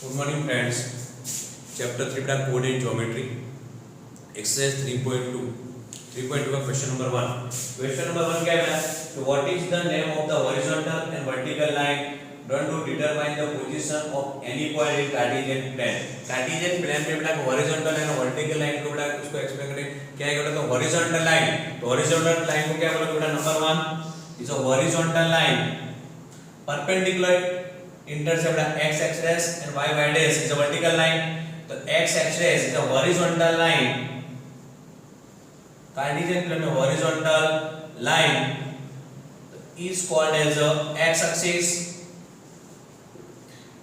Good morning friends. Chapter 3 बेटा coordinate geometry exercise 3.2 का question number 1. Question number 1 क्या है? What is the name of the horizontal and vertical line drawn to determine the position of any point in Cartesian plane. Cartesian plane पे बेटा horizontal and vertical line को बेटा उसको explain करें. क्या है बेटा? तो हॉरिजॉन्टल लाइन, तो हॉरिजॉन्टल लाइन को क्या बोलोगे बेटा? Number 1 is a horizontal line perpendicular intercept x dash and y dash is a vertical line. तो x dash is a horizontal line. Cartesian plane में horizontal line is called as a x axis,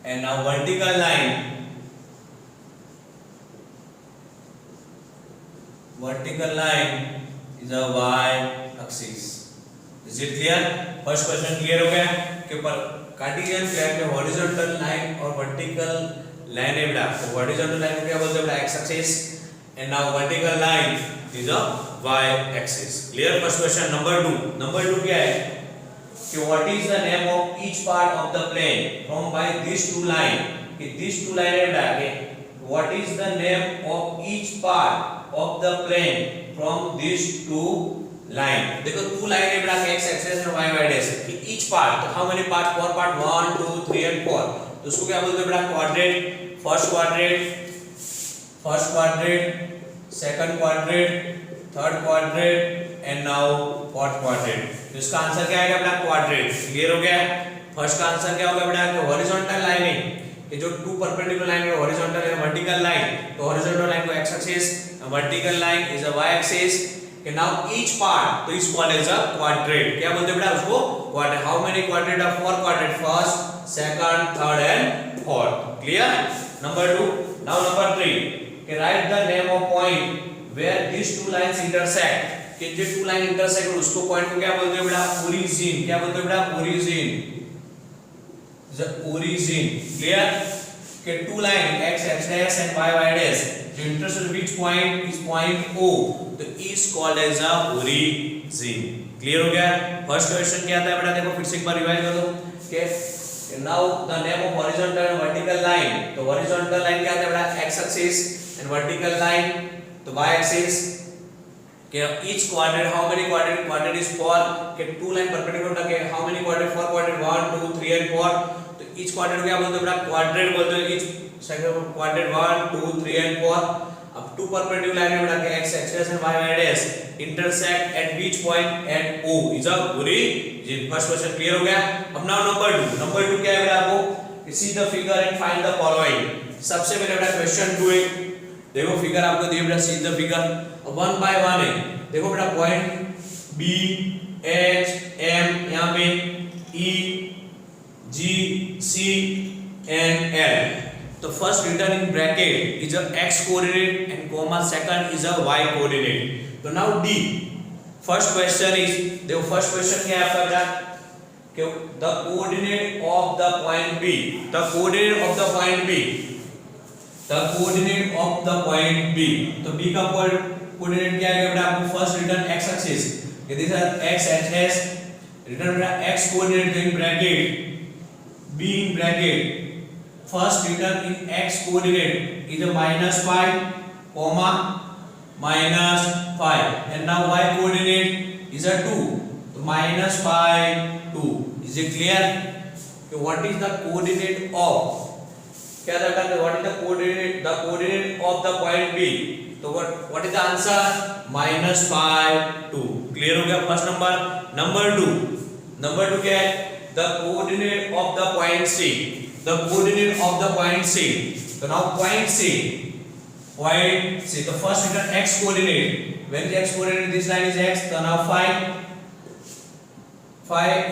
and now vertical line is a y axis. Is it clear? First question clear हो गया कि पर Cartesian plane में horizontal line और vertical line है बेटा. तो हॉरिजॉन्टल लाइन को क्या बोलते हैं बेटा? X axis, and now vertical line is a Y axis. Clear? First question. Number 2 क्या है कि what is the name of each part of the plane from by this two line. कि this two line है बेटा कि what is the name of each part of the plane from this two line. देखो two line है बेटा x axis और Y Y dash कि each part. तो हाउ मेनी पार्ट? 4 पार्ट 1 2 3 एंड 4. तो उसको क्या बोलते हैं बेटा? Quadrant. First quadrant, second quadrant, third quadrant and now fourth quadrant. तो इसका आंसर क्या आएगा बेटा? क्वाड्रेंट. क्लियर हो गया? फर्स्ट का आंसर क्या होगा बेटा? कि हॉरिजॉन्टल लाइन है कि जो टू परपेंडिकुलर लाइन है हॉरिजॉन्टल एंड वर्टिकल लाइन. तो हॉरिजॉन्टल लाइन को X axis, vertical line is a Y axis. Okay, now each part, तो इस called as a quadrant. क्या बोलते हैं बेटा उसको? Quadrant. How many quadrant are? 4 quadrant. First, second, third and fourth. Clear? Number 2. Now number 3. Okay, write the name of point where these two lines intersect. कि जो two line intersect उसको point को क्या बोलते हैं बेटा? Origin. क्या बोलते हैं बेटा? Origin. The origin. Clear? Okay, two line x dash and y dash. जो intersect which point is point O. तो is called as a origin. Clear हो गया? फर्स्ट क्वेश्चन क्या था बेटा? देखो फिर से एक बार रिवाइज कर दो कि now the name of horizontal and vertical line. तो हॉरिजॉन्टल लाइन क्या था बेटा? X axis, and vertical line तो वाई एक्सिस. के each quadrant, how many quadrant? Quadrant is 4. के टू लाइन परपेंडिकुलर के how many quadrant? 4 quadrant 1 2 3 and 4. तो each quadrant क्या बोलते हैं बेटा? क्वाड्रेंट बोलते हैं. Each second quadrant 1 2 3 and 4. अब टू परपेंडिकुलर लाइन में बेटा के x axis and y dash intersect at which point? At O is a origin. First question clear हो गया? अब नाउ नंबर 2 क्या है बेटा? आपको see the figure and find the following. सबसे पहले बेटा क्वेश्चन 2 है. देखो फिगर आपको दिए बेटा, सी द फिगर. अब 1 बाय 1 है. देखो बेटा पॉइंट B H M यहां पे E G C and L. तो first return in bracket is a x coordinate and comma second is a y coordinate. तो now D first question is, देखो first question क्या है आपका बेटा? कि the coordinate of the point B. The coordinate of the point B. The coordinate of the point B. तो B का coordinate क्या है बेटा? आपको first return x axis. This are x axis. Return बेटा x coordinate in bracket B in bracket. First return in x coordinate is a -5, comma -5, and now y coordinate is a 2. So -5 2. Is it clear? So what is the coordinate of? क्या दरकार है? What is the coordinate? The coordinate of the point B. तो what is the answer? -5 2. Clear हो गया first number. Number 2 क्या है? The coordinate of the point C. The coordinate of the point C. So now point C. The first return x coordinate. When is x coordinate? This line is x. So now 5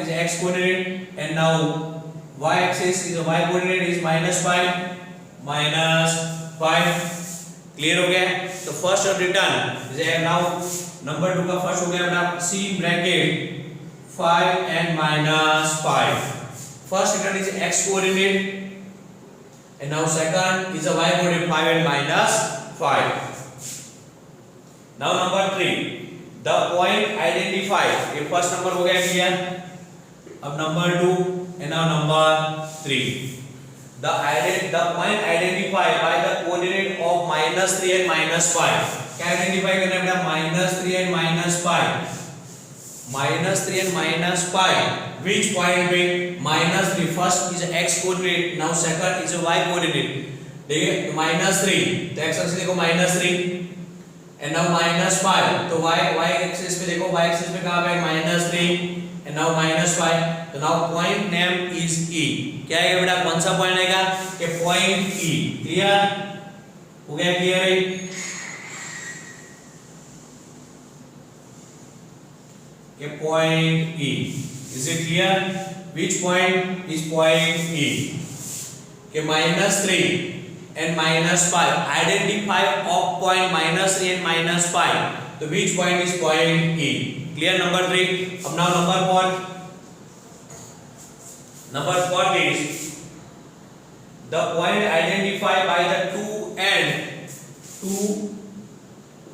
is x coordinate, and now y axis is a y coordinate is -5. Clear हो गया? तो first return is now number 2 का first हो गया बेटा C bracket 5 and -5. First return is x coordinate, and now second is a y coordinate 5 and -5. Now number 3, the point identified. ये first number हो गया क्लियर. अब number 2 and now number 3. the point identified by the coordinate of -3 and -5. क्या identify करना है बेटा? -3 and -5. -3 and -5. Which point पे? -3 first is x coordinate, now second is a y coordinate. ठीक है, तो -3 तो x एक्सिस देखो -3 and now -5, तो y एक्सिस पे देखो, y एक्सिस पे कहां पे? -3 and now -5. तो now point name is E. क्या है बेटा? कौन सा पॉइंट आएगा? कि पॉइंट E. क्लियर हो गया? क्लियर है? कि point E. Is it clear? Which point is point E? कि -3 and -5. Identify of point -3 and -5. तो which point is point E? Clear? Number 3. अब now number 4. Number 4 is the point identified by the 2 and 2,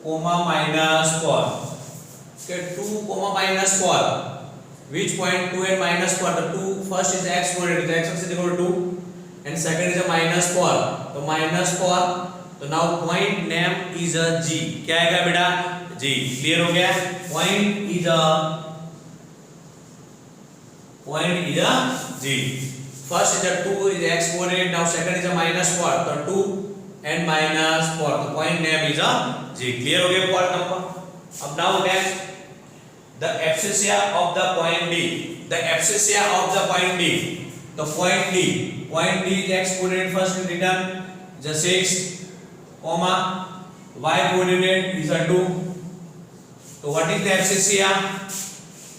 -4. Okay, 2, -4. Which point 2 and -4? The 2 first is x coordinate, the x axis is equal to 2 and second is a -4. तो -4. तो now point name is a G. क्या आएगा बेटा? G. Clear हो गया? Point is a G. First is a 2 is x coordinate, now second is a -4. तो 2 and -4. तो point name is a G. Clear हो गया point number? अब now next the abscissa of the point D. The abscissa of the point D. The point D is x coordinate first is written is a 6, y coordinate is a 2. So what is the abscissa?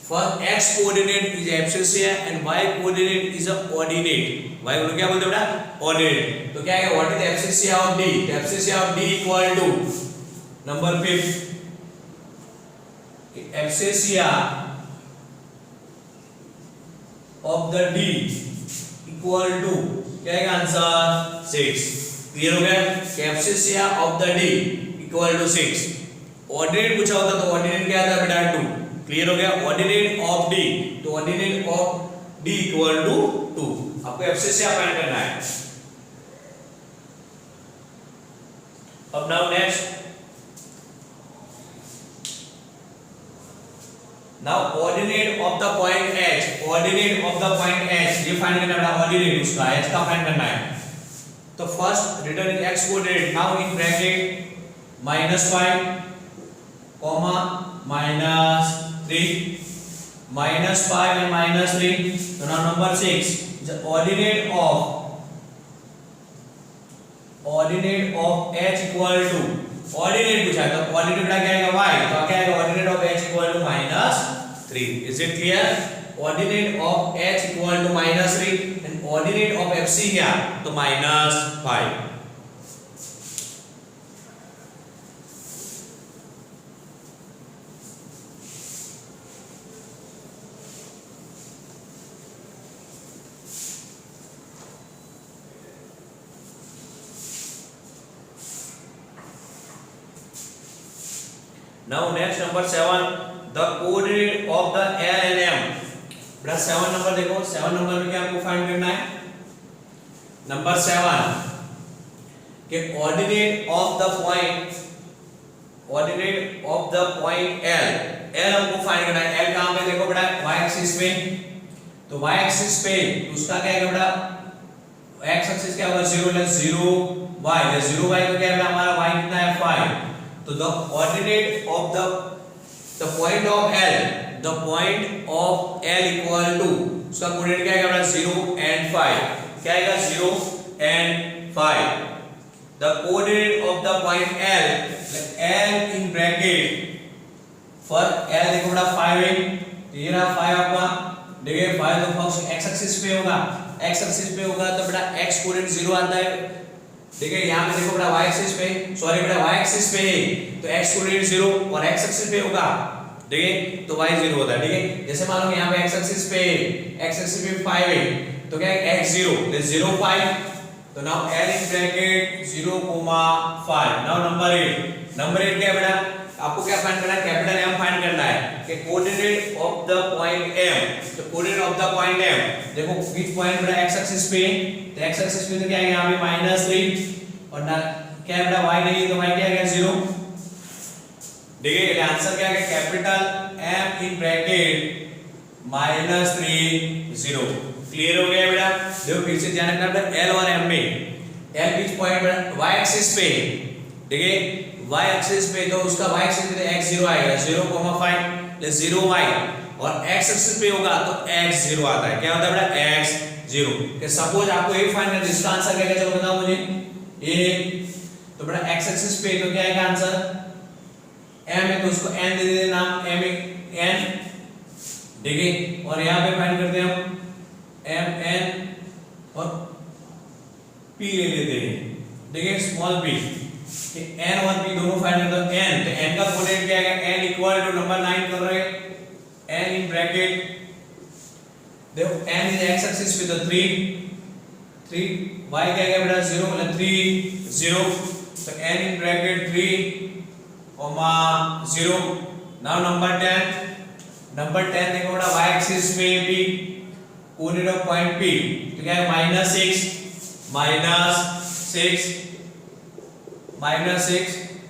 For x coordinate is abscissa and y coordinate is a ordinate. Y को क्या बोलते हैं बेटा? Ordinate. तो क्या है? What is the abscissa of D? The abscissa of D equal to number 5. Abscissa of the D equal to क्या है आंसर? 6. क्लियर हो गया? Abscissa of the D equal to 6. Ordinate पूछा होता तो ordinate क्या आता बेटा? 2. क्लियर हो गया? Ordinate of D, तो ordinate of D equal to 2. आपको abscissa फाइंड करना है. अब now next, now ordinate of the point H. Ordinate of the point H ये फाइंड करना है. ordinate उसका H का फाइंड करना है. तो first written in x coordinate, now in bracket -5, -3, -5 and -3. So now number 6, the ordinate of H equal to, ordinate पूछा है तो ordinate बेटा क्या आएगा? y. तो क्या आएगा? ordinate of H equal to -3. Is it clear? Ordinate of H equal to -3 and ordinate of FC क्या? तो -5. Now next number 7, the coordinate of the L and M. बेटा 7 नंबर देखो, 7 नंबर में क्या आपको फाइंड करना है? नंबर 7 के ordinate of the point L. L हमको फाइंड करना है. L कहाँ पे? देखो बेटा y एक्सिस पे. तो y एक्सिस पे उसका क्या है बेटा? x एक्सिस क्या होगा? 0 + 0 y. 0 y तो क्या है बेटा? हमारा y कितना है? 5. तो the ordinate of the point of L, the point of L equal to, उसका कोऑर्डिनेट क्या आएगा बेटा? 0 and 5. क्या आएगा? 0 and 5. The coordinate of the point L, L in bracket, for L देखो बेटा 5 है, तो ये रहा 5 आपका. देखिए 5 तो फंक्शन x एक्सिस पे होगा, x एक्सिस पे होगा तो बेटा x कोऑर्डिनेट 0 आता है. देखिए यहाँ पे देखो बेटा y एक्सिस पे, सॉरी बेटा y एक्सिस पे तो x कोऑर्डिनेट 0 और x एक्सिस पे होगा. देखिए तो y 0 होता है. ठीक है, जैसे मान लो यहाँ पे x एक्सिस पे 5 है तो क्या है? x 0 तो 0 5. तो now L in bracket 0, 5. Now number 8 क्या है बेटा? आपको क्या फाइंड करना है, कैपिटल एम फाइंड करना है कि coordinate of the point M. तो coordinate of the point M, देखो विच पॉइंट बेटा एक्स एक्सिस पे, तो एक्स एक्सिस पे तो क्या है यहां पे -3 और ना क्या बेटा y नहीं है तो y क्या है 0। देखिए ये आंसर क्या है, कैपिटल एम इन ब्रैकेट -3 0। क्लियर हो गया बेटा। देखो फिर से ध्यान रखना बेटा, एल और एम में एल विच पॉइंट बेटा y एक्सिस पे, देखिए y एक्सिस पे तो उसका y एक्सिस पे x 0 आएगा 0,5 प्लस 0y, और x एक्सिस पे होगा तो x 0 आता है। क्या होता है बेटा x 0। कि सपोज आपको ये फाइंड करना है, इसका आंसर क्या है चलो बताओ मुझे। ये तो बेटा x एक्सिस पे तो क्या आएगा आंसर, m है तो उसको n दे देते नाम m n, देखिए और यहां पे फाइंड करते हैं हम m n और p ले लेते हैं। देखिए स्मॉल p कि n और p दोनों फाइंड करते हैं। n तो n का कोऑर्डिनेट क्या है, n इक्वल टू नंबर 9 कर रहे हैं n इन ब्रैकेट, देखो n इज x एक्सिस पे तो 3 y क्या है बेटा 0 मतलब 3 0, तो n इन ब्रैकेट 3 0। नाउ नंबर 10 देखो बेटा y एक्सिस पे p, coordinate of point p तो क्या है -6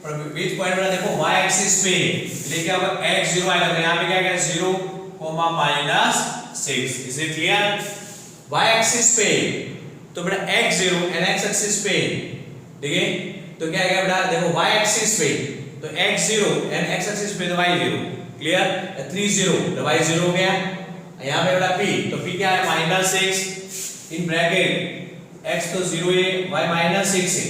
और विच पॉइंट बेटा देखो y एक्सिस पे, इसलिए क्या होगा x 0 आएगा, तो यहां पे क्या है 0, -6। Is it clear. y axis पे तो बेटा x 0 एंड x एक्सिस पे, देखिए तो क्या आएगा बेटा देखो y एक्सिस पे तो x 0 एंड x एक्सिस पे तो y 0। क्लियर, 3 0 तो y 0 हो गया। यहां पे बेटा p तो p क्या है -6 इन ब्रैकेट x तो 0 है y -6 है।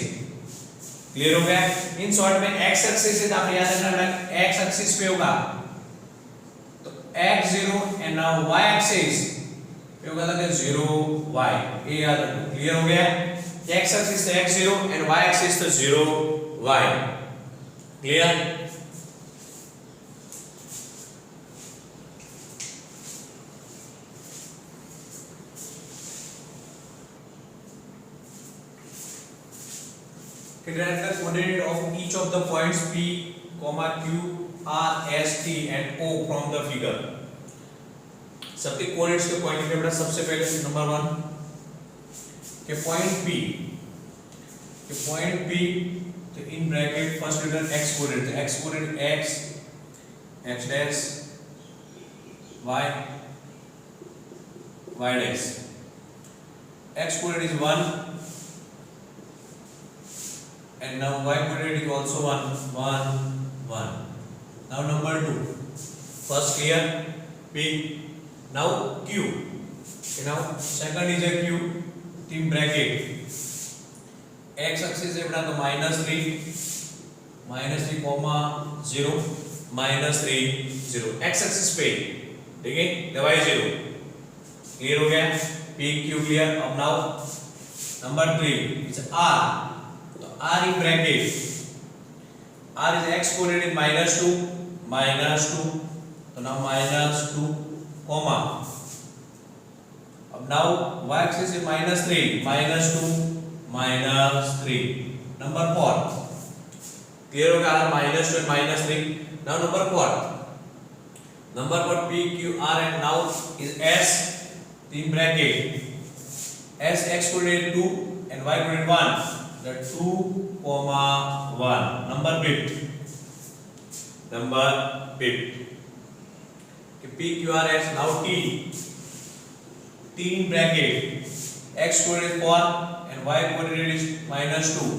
क्लियर हो गया। इन शॉर्ट में x एक्सिस है तो आप याद रखना बेटा x एक्सिस पे होगा तो x 0 and now y axis पे होगा तो 0 y, ये याद रखो। क्लियर हो गया। x एक्सिस तो x 0 एंड y एक्सिस तो 0 y। Clear. Write the coordinate of each of the points P, Q, R, S, T and O from the figure. सबके कोऑर्डिनेट्स के पॉइंट लिखे बेटा। सबसे पहले नंबर 1 के पॉइंट P तो in bracket first letter x coordinate, तो x coordinate x dash y dash, x coordinate is 1 and now y coordinate is also 1 1. Now number 2, first clear P, now Q, okay, now second is a Q, in bracket x axis है बेटा तो -3 comma 0 -3 0 x axis पे, ठीक है y 0। क्लियर हो गया P Q clear. अब नाउ नंबर 3 इज R, तो R in bracket R is x coordinate -2 तो now -2 comma, अब now y axis is -3 -2 -3। Number 4 clear हो गया R -2 and -3। now number 4 P Q R and now is S in bracket S x coordinate 2 and y coordinate 1, that 2 comma 1। number 5 P Q R S, now T in bracket x coordinate 4 and y coordinate is -2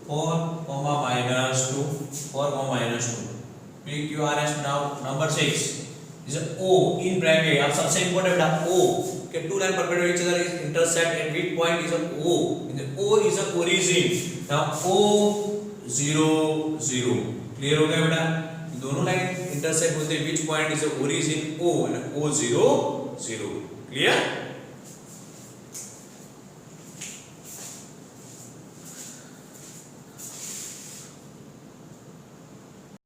4 comma -2 P Q R S। now number 6 is O in bracket। अब सबसे important बेटा O के two line perpendicular each other is intersect at which point is a O, in the O is a origin। now O 0 0। क्लियर हो गया बेटा, दोनों line intersect होते हैं which point is a origin O and O 0 0। Clear.